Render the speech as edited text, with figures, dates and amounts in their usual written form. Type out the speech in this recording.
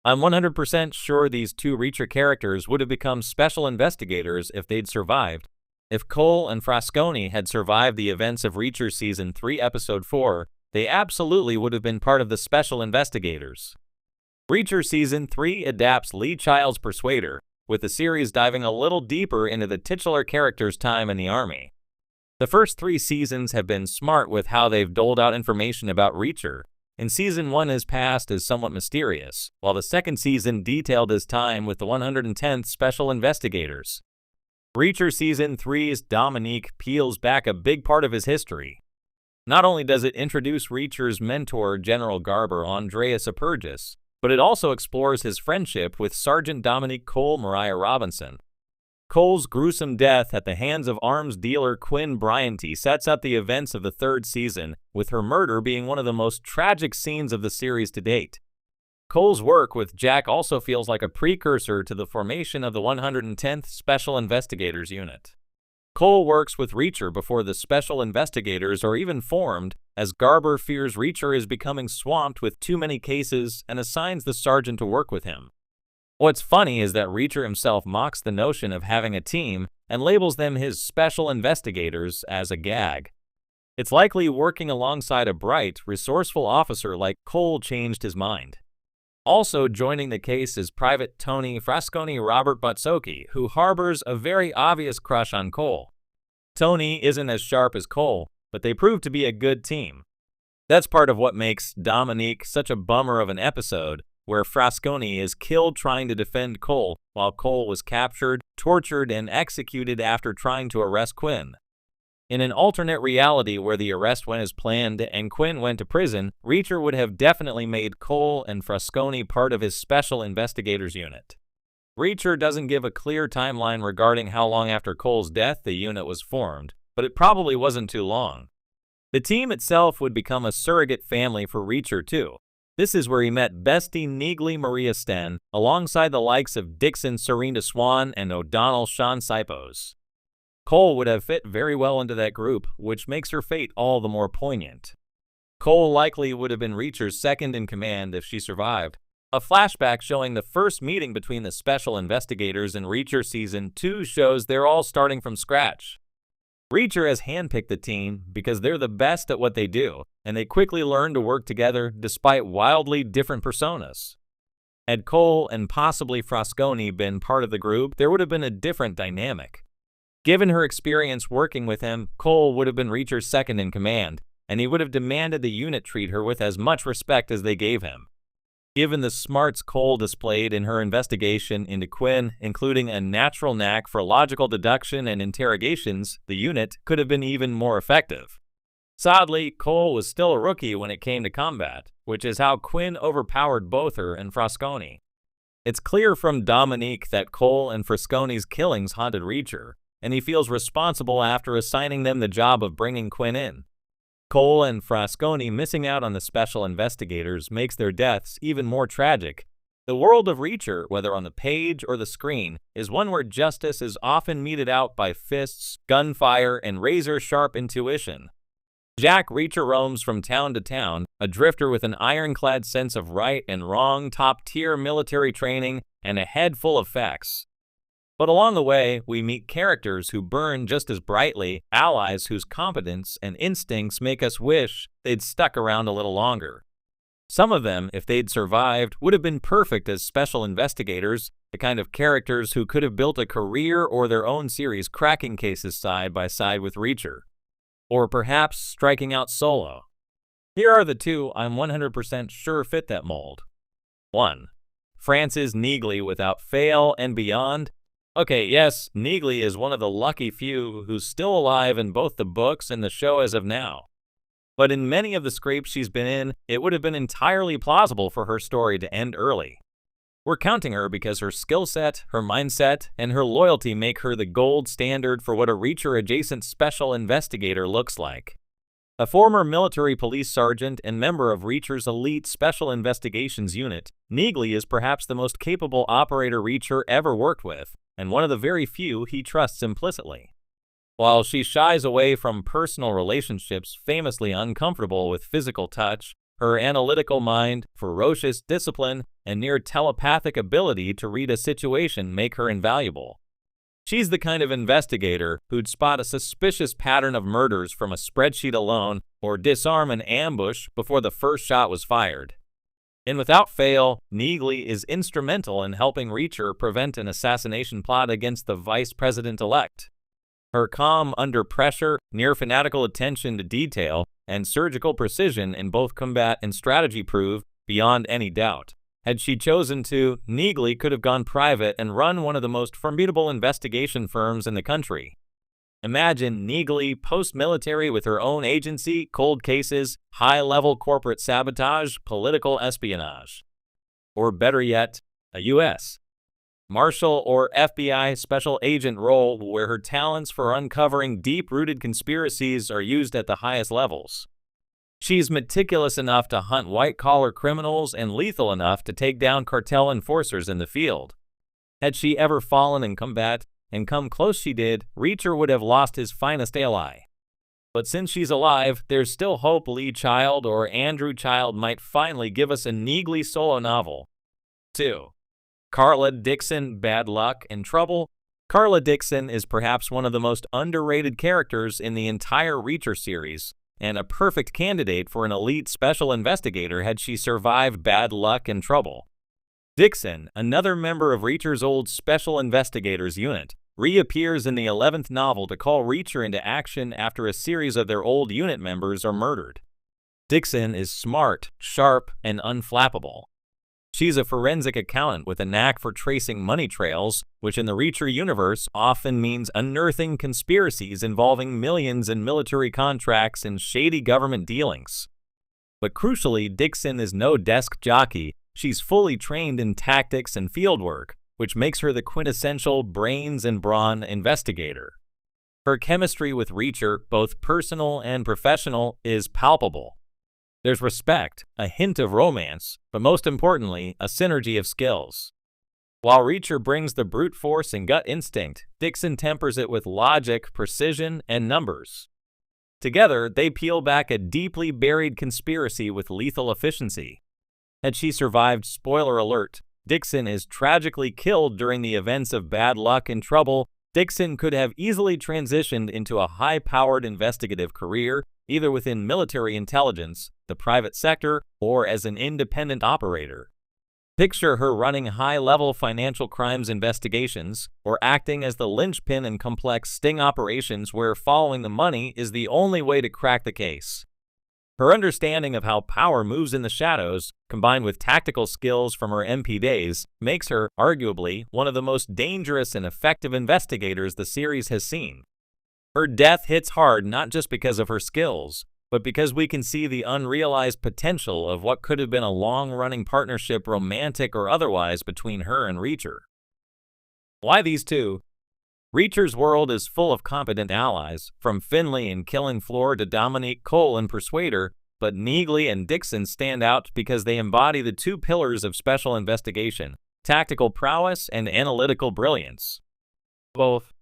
I'm 100% sure these two Reacher characters would have become special investigators if they'd survived. If Cole and Frasconi had survived the events of Reacher Season 3, Episode 4, they absolutely would have been part of the special investigators. Reacher Season 3 adapts Lee Child's Persuader, with the series diving a little deeper into the titular character's time in the Army. The first 3 seasons have been smart with how they've doled out information about Reacher, and Season 1 his past is somewhat mysterious, while the second season detailed his time with the 110th Special Investigators. Reacher Season 3's Dominique peels back a big part of his history. Not only does it introduce Reacher's mentor, General Garber Andreas Apergis, but it also explores his friendship with Sergeant Dominique Cole Mariah Robinson. Cole's gruesome death at the hands of arms dealer Quinn Bryantee sets up the events of the 3rd season, with her murder being one of the most tragic scenes of the series to date. Cole's work with Jack also feels like a precursor to the formation of the 110th Special Investigators Unit. Cole works with Reacher before the Special Investigators are even formed, as Garber fears Reacher is becoming swamped with too many cases and assigns the sergeant to work with him. What's funny is that Reacher himself mocks the notion of having a team and labels them his special investigators as a gag. It's likely working alongside a bright, resourceful officer like Cole changed his mind. Also joining the case is Private Tony Frasconi Robert Butsoki, who harbors a very obvious crush on Cole. Tony isn't as sharp as Cole, but they prove to be a good team. That's part of what makes Dominique such a bummer of an episode, where Frasconi is killed trying to defend Cole, while Cole was captured, tortured, and executed after trying to arrest Quinn. In an alternate reality where the arrest went as planned and Quinn went to prison, Reacher would have definitely made Cole and Frasconi part of his Special Investigators Unit. Reacher doesn't give a clear timeline regarding how long after Cole's death the unit was formed, but it probably wasn't too long. The team itself would become a surrogate family for Reacher too. This is where he met bestie Neagley Maria Sten, alongside the likes of Dixon Serena Swan and O'Donnell Sean Sipos. Cole would have fit very well into that group, which makes her fate all the more poignant. Cole likely would have been Reacher's second in command if she survived. A flashback showing the first meeting between the Special Investigators in Reacher Season 2 shows they're all starting from scratch. Reacher has handpicked the team because they're the best at what they do, and they quickly learn to work together despite wildly different personas. Had Cole and possibly Frasconi been part of the group, there would have been a different dynamic. Given her experience working with him, Cole would have been Reacher's second in command, and he would have demanded the unit treat her with as much respect as they gave him. Given the smarts Cole displayed in her investigation into Quinn, including a natural knack for logical deduction and interrogations, the unit could have been even more effective. Sadly, Cole was still a rookie when it came to combat, which is how Quinn overpowered both her and Frasconi. It's clear from Dominique that Cole and Frasconi's killings haunted Reacher, and he feels responsible after assigning them the job of bringing Quinn in. Cole and Frasconi missing out on the Special Investigators makes their deaths even more tragic. The world of Reacher, whether on the page or the screen, is one where justice is often meted out by fists, gunfire, and razor-sharp intuition. Jack Reacher roams from town to town, a drifter with an ironclad sense of right and wrong, top-tier military training, and a head full of facts. But along the way, we meet characters who burn just as brightly, allies whose competence and instincts make us wish they'd stuck around a little longer. Some of them, if they'd survived, would have been perfect as special investigators, the kind of characters who could have built a career or their own series cracking cases side by side with Reacher. Or perhaps striking out solo. Here are the two I'm 100% sure fit that mold. 1. Francis Neagley without fail and beyond. Okay, yes, Neagley is one of the lucky few who's still alive in both the books and the show as of now. But in many of the scrapes she's been in, it would have been entirely plausible for her story to end early. We're counting her because her skill set, her mindset, and her loyalty make her the gold standard for what a Reacher-adjacent special investigator looks like. A former military police sergeant and member of Reacher's elite Special Investigations Unit, Neagley is perhaps the most capable operator Reacher ever worked with, and one of the very few he trusts implicitly. While she shies away from personal relationships famously uncomfortable with physical touch, Her analytical mind, ferocious discipline, and near telepathic ability to read a situation make her invaluable. She's the kind of investigator who'd spot a suspicious pattern of murders from a spreadsheet alone or disarm an ambush before the first shot was fired. And without fail, Neagley is instrumental in helping Reacher prevent an assassination plot against the vice president-elect. Her calm under pressure, near-fanatical attention to detail, and surgical precision in both combat and strategy prove beyond any doubt. Had she chosen to, Neagley could have gone private and run one of the most formidable investigation firms in the country. Imagine Neagley post-military with her own agency, cold cases, high-level corporate sabotage, political espionage. Or better yet, a U.S. Marshal or FBI special agent role where her talents for uncovering deep-rooted conspiracies are used at the highest levels. She's meticulous enough to hunt white-collar criminals and lethal enough to take down cartel enforcers in the field. Had she ever fallen in combat, and come close she did, Reacher would have lost his finest ally. But since she's alive, there's still hope Lee Child or Andrew Child might finally give us a Neagley solo novel. 2. Carla Dixon, Bad Luck and Trouble. Carla Dixon is perhaps one of the most underrated characters in the entire Reacher series, and a perfect candidate for an elite special investigator had she survived Bad Luck and Trouble. Dixon, another member of Reacher's old Special Investigators unit, reappears in the 11th novel to call Reacher into action after a series of their old unit members are murdered. Dixon is smart, sharp, and unflappable. She's a forensic accountant with a knack for tracing money trails, which in the Reacher universe often means unearthing conspiracies involving millions in military contracts and shady government dealings. But crucially, Dixon is no desk jockey. She's fully trained in tactics and fieldwork, which makes her the quintessential brains and brawn investigator. Her chemistry with Reacher, both personal and professional, is palpable. There's respect, a hint of romance, but most importantly, a synergy of skills. While Reacher brings the brute force and gut instinct, Dixon tempers it with logic, precision, and numbers. Together, they peel back a deeply buried conspiracy with lethal efficiency. Had she survived, spoiler alert, Dixon is tragically killed during the events of Bad Luck and Trouble, Dixon could have easily transitioned into a high-powered investigative career, either within military intelligence, the private sector, or as an independent operator. Picture her running high-level financial crimes investigations, or acting as the linchpin in complex sting operations where following the money is the only way to crack the case. Her understanding of how power moves in the shadows, combined with tactical skills from her MP days, makes her, arguably, one of the most dangerous and effective investigators the series has seen. Her death hits hard not just because of her skills, but because we can see the unrealized potential of what could have been a long-running partnership, romantic or otherwise, between her and Reacher. Why these two? Reacher's world is full of competent allies, from Finley in Killing Floor to Dominique Cole in Persuader, but Neagley and Dixon stand out because they embody the two pillars of special investigation, tactical prowess and analytical brilliance. Both